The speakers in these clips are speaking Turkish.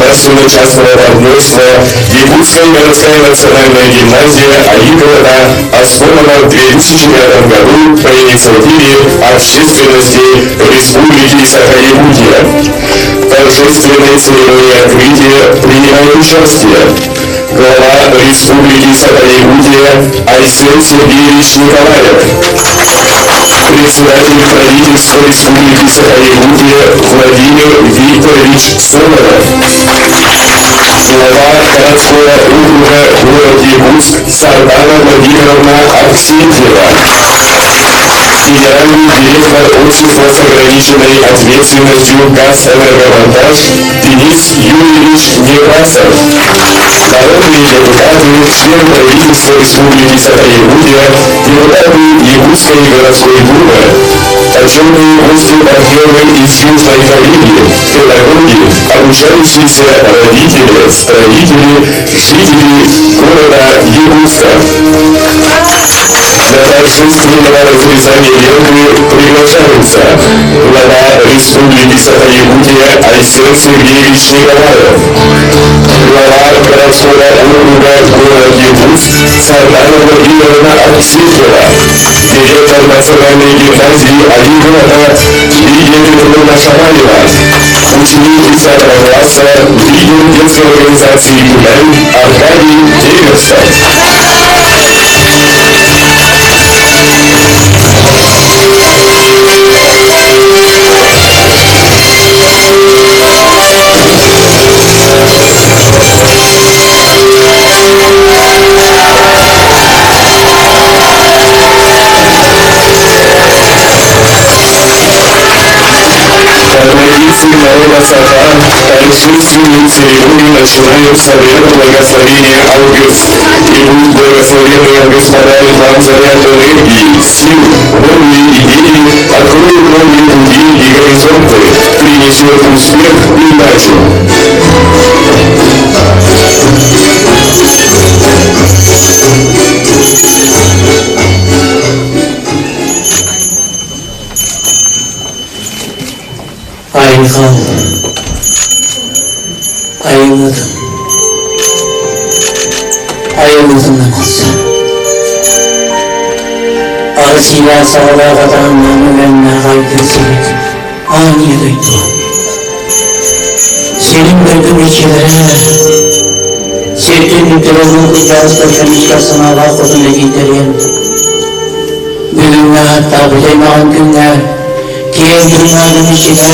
государственно-частного партнерства Якутская городская национальная гимназия Айыы Кыhата основана в 2005 году по инициативе общественности Республики Саха-Якутия. В торжественной церемонии открытия принимает участие глава Республики Саха-Якутия Айыы Сергеевич Николаев, председатель правительства Республики Саха-Якутия Владимир Викторович Солонов, глава городского округа город Якутск Сардана Владимировна Арсентьева, генеральный директор общества с ограниченной ответственностью «Газэнергомонтаж» Денис Юрьевич Некрасов, народные депутаты, члены правительства Республики Саха-Якутия, депутаты Якутской городской думы, почетные гости партнеры из Южной коллегии, педагоги, обучающиеся родители, строители, жители города Якутска. Для торжественного разрезания ленты приглашаются глава Республики Саха-Якутия Айыы Сергеевич Николаев, глава городского округа город Якутск Сардана Владимировна Арсентьева, директор национальной гимназии Айыы Кыhата Лидия Петровна Шамаева, ученик 10 класса, лидер детской организации «Гулянь» Аркадий Деверстов. Народа Саха торжественную церемонию начинают с обряда благословения Аугюст. И будь благословенные Господа и вам заряд энергии, сил, воли, идеи, откроет новые пути и горизонты, принесет успех и удачу. Айхан, ayımızın namazı. Arşiya sağlağadan namüvenle gaydırsilik ani duydu. Senin gördüğüm içilere, sevdiğin ülkelerin kıyarızda şenişkasına Allah kodunu giydireyim. Bugünler hatta bileyman günler, Kiyev dünyanın içine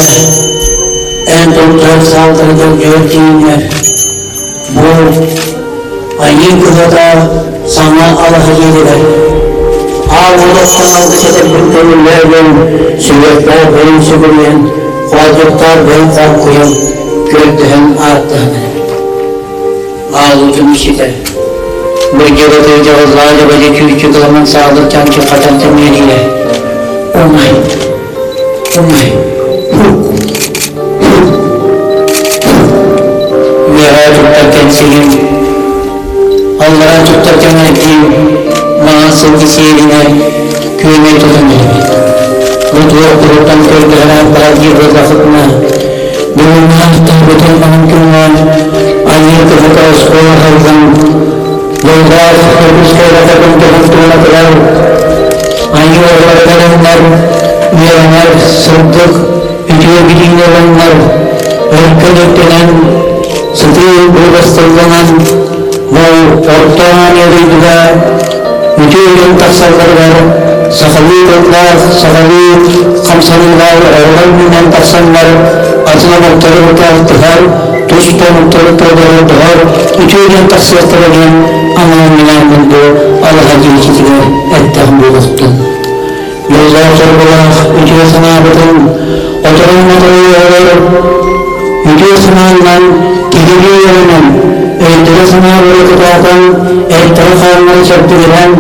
en doktor saldırıda gördüğünler. Bu Ayıyı Kıhata sana Allah'a geliver. Ağırlıktan aldık edip gönüllerden, sürekler benim sübürleyen, kuadruklar ben korkuyan, gördüğün arttığını. Ağırlıkım işite. Bu gevede cevazlarla böyle küçük zaman sağlıktan ki kaçantım yeriyle. Umay. Yara tutarken senin, Allah'a tutarken ettiğim mağazın kişiyeline köyme tutun elimi. Mutlu kurultan köylülerine bırakır ve vakıfına, bununla bütün mümkünler, Ayıyı Kıhata şkolu halkın, yollar, Yakutsk'a takım toplumuna kadar, Ayıyı öğretmenler, üyeler, sırtık, ütüye bilin olanlar, ülkelerinden, sıtığı bulgastallanan, bu ortağın yeriydiler, ütüyenin taksallarlar, sakalı yollar, sakalı kamsanlar, oğlanından taksanlar, azına muhtarlıklar tıhar, tuşta muhtarlıklar tıhar, ütüyenin taksiyatlarının anlamından buldu, Allah'a geliştiler, ettahım buluştun. Yollar sorgular, ütüye sanabıdın, oturulmadığı yollar, ütüye sanabından, gidiliği yolunun, öldüre sanabıda kıtatan, ettara kalmayı çöptürülen,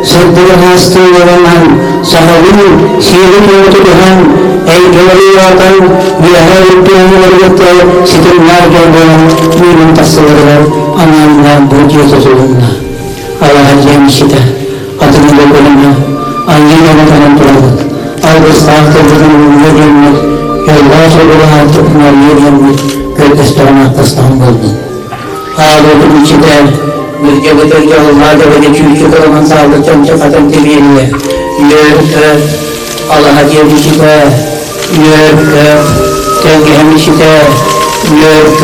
sırtığı hastığı yolundan, sahabın, şiirin yoltuduhan, eylgöleri yoldan, güyaha yurttuğunu yolukta, sitimler gördüğün, mümin tasılarlar, anlamından bu cihazolunla. Allah'a gelmişti, adını dokunma, Ayıyı Kıhata'nın turadık. Ağustos tahtırdığı yürüyümlük, yollar sorulu artık yürüyümlük, kötüstüren atlastan buldu. Ağlıyordum içinde, bir götürce Allah'a ve küçük olan sağlık çamça kadın tebiyeliye. Yürüp, Allah'a diye içinde, yürüp, tevgihem içinde, yürüp,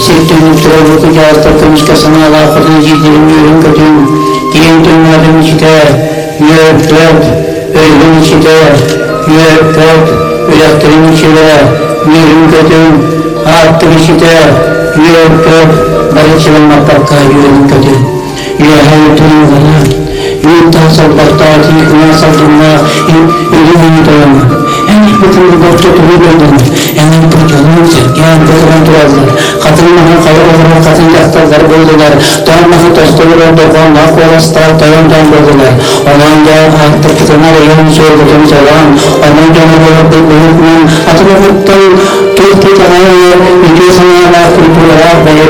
sektörün türevü kucağı takılmış kasana Allah'a kadın ciddirim yürüm kötüm, diyen dünyadım içinde, yürüp, ölüm içinde, yürüp, Ülakların içinde, yürüm kötüm, attım içinde, yürüp, barışçılan mapakka yürüm kötüm. Yürüyüm bana, yürüm tasal baktaki, kunasal durma, yürüm durma. En bütün bu bakta turu gördüm. En bu canım çekken, kocaman duvarlar. Kadınların kayıplarına kadın yaktarlar buldular. Doğanlığı dostları doğan, akvalastar, dayandan buldular. Onanca artık kıtırlar yolun sorduğum zaman, onanca bu büyükmen, atılımlıktan Türkiye tanıyı, ülke sanayla kültürler, böyle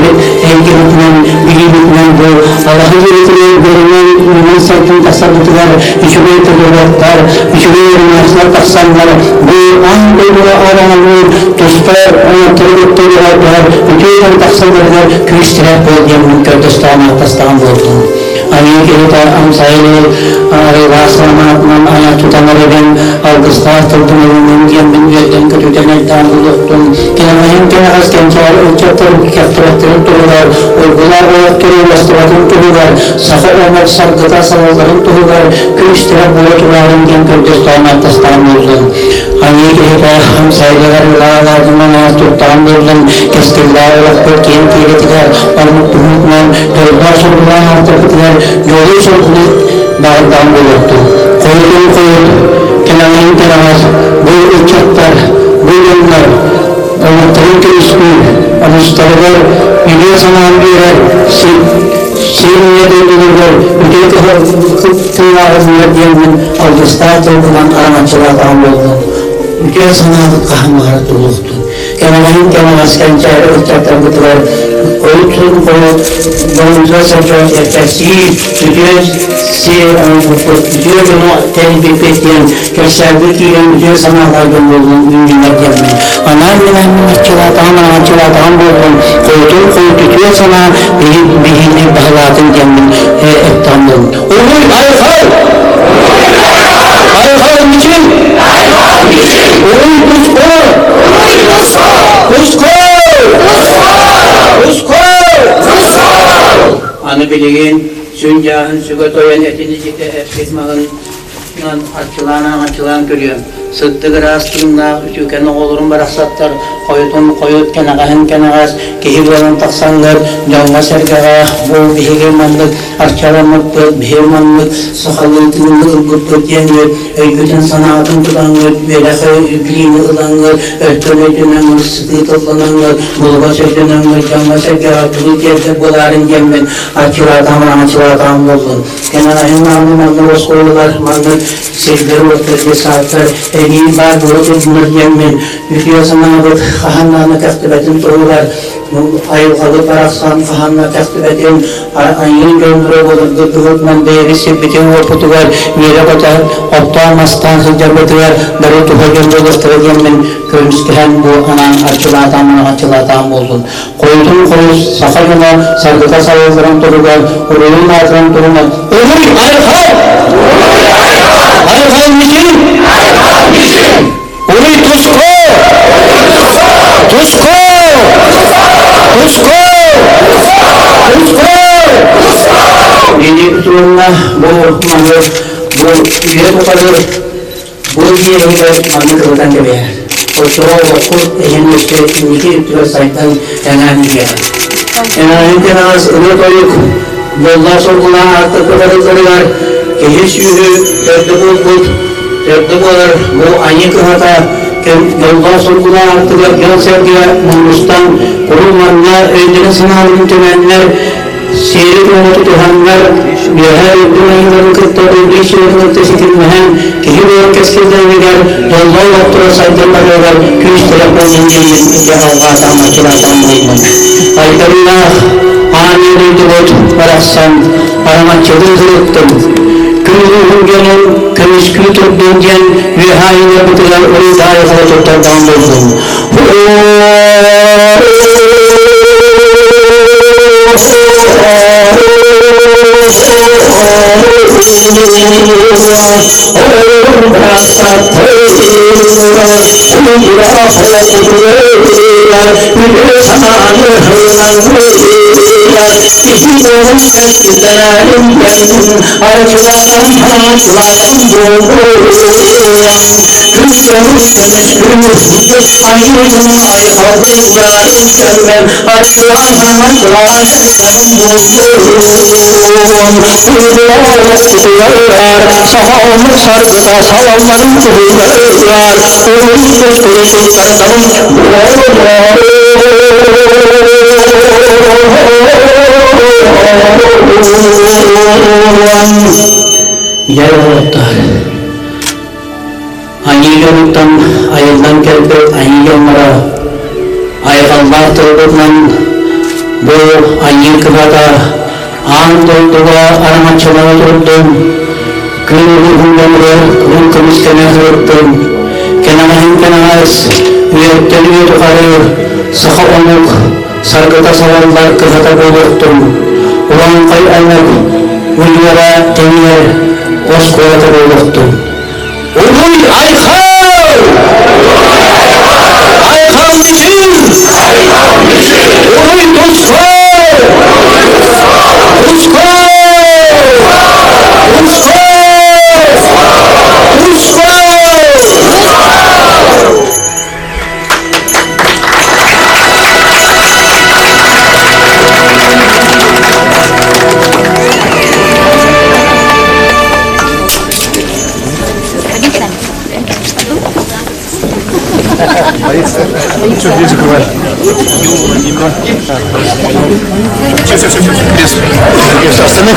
evlilikten, bilgilikten bu, Allah'ın yürütülen görünen, ünlü sevkin tasarrutular, üçüne tedavlatlar, üçüne yürümaslar taksanlar, bu Anadolu aranın dostlar, tırgıtları var, bütün taksanlarlar, kürüştüler bölgenin Kürdistan Aktastan buldu. Ayıyı Kıhata amsaylı, Raslanatman ayat tutanları ben, algıslar tırtımlarının yemin üyetten kötüden elden buluttum. Kenamayın kenarız kençer, ölçekler, kaptıraktırın tuğular, uygular olaktırı, bastıratın tuğular, safa olmak sargıta savaların tuğular, kürüştüler bulutlarının gen Kürdistan Aktastan buldu. Ayıyı Kıhata amsaylılar, lağlarından ayat tutan buldum. Kestirler, olaktır, kent kiretiler, armut tuhutman, dörtler sorgulan artırkıtlar, yolu sorgulayıp bağırdan buluttu. Koyun, kenarın kenarız, bu uçaklar, bu yollar, Allah'ın kürüskü, anustarlar, yüce zaman birer, Şirinle döndürürler, ülke kıtırlarında diyelim, algıstar toplanan aramaçılardan buldu. Ülke sanatı kahmara doluktu. Kenarın kenarız kençer, uçaklar gıtılar, Oyutun boyunca seçen erkeksi, tütüyor bunu telbip ettiğin, gösterdik yiyen bütün sanatlardan buldum, ünlüler geldi. Anayla açılardan buldum, koyut tütüyor sana, bihini bağladın geldim, ettan buldum. Oğlum, ayıkal! Ayıkal için! Oğlum, Anı bilgin, süncahın, sügatoyan etini ciddi etmağın açılan görüyor. Sıddığı rastırında, üçüken oğulurun bıraksatlar, koyut kenağız, kehiblerin taksanlar, canla sergağa, bu bihirmanlık, arçalamaklık, bihirmanlık, sakallıktığında ırgıtlık yenir, öyküten sanatın tutanlar, velakı yüklüğünü ılanlar, örtülüdünenler, sıkı toplananlar, bulga söylünenler, canla sergağa, kılık yerde buların gelmen, açılardan buldun. Kenarayın mallı oskoğlular, mallı sevgiler ortaya saatler, Eğil var bulut bunlar yemin, yüklüyor sanatı, kahanlarına tektibetin doğular, ayılgalı paraksan, kahanlarına tektibetin, ayın göndürü olur, gıdıgıtman değeri sepbetin orputular, yere batar, optamastan sıcabıtılar, darı tuha göndürü yemin, görmüşken bu anan açılardan buldun. Koyudun koyuz, sakayına, sargıta sayıldıran durular, uruyun atıran durumlar, Oğlum, ayıkal! Ayıkal niçin? Oy Tusko! Yeni kusurunda bu üye toparır, bu üye manı kılıdan gibi. O çoğu okul eğen üstü üstü sayıdan yanağını yer. Yanağını kenarız ılık oyuk, yollar sorgulan artık kudarıklarılar, kehiş yürü, Dörtlü olur, bu Ayıyı Kıhata, yoldan sorgular artık yol sevgiler, Mumlus'tan kurulmanlar, öldürün sınavının tömenler, seyri konu tutuhanlar, her dünyayların kırkları, bir şeylerin ötesitilmehen, kehir keskizden gider, yoldan yoktura saydırmalar, küş telefon inceyin, Allah'tan açılardan bulunur. Aydınlar, aniyeli duvut, bıraksan, aramatçılı zırıktım. Kırılın kırış kültür düngen ve haine bitiren oraya dair fotoğraflardan buldum. Ayıgınlıktan ayıldan kelpek ayıgınlara ayıgınlar tırgıtlan bu Айыы Кыhata ağın dolduğu aramaçalara tuttum kırılı hündemde kırık kırmışkene kırıttım kenanahın kenanahız üyetten üye tukarı sıkı onuk sargıta savallar Кыhata buluttum ulan kay aynak uyulara temiye oş koyata buluttum Uluy Ayhan! Ayhan için! Uluy Tusko! Tusko! Tusko! Tusko! Что, где закрываешь? Все, остальных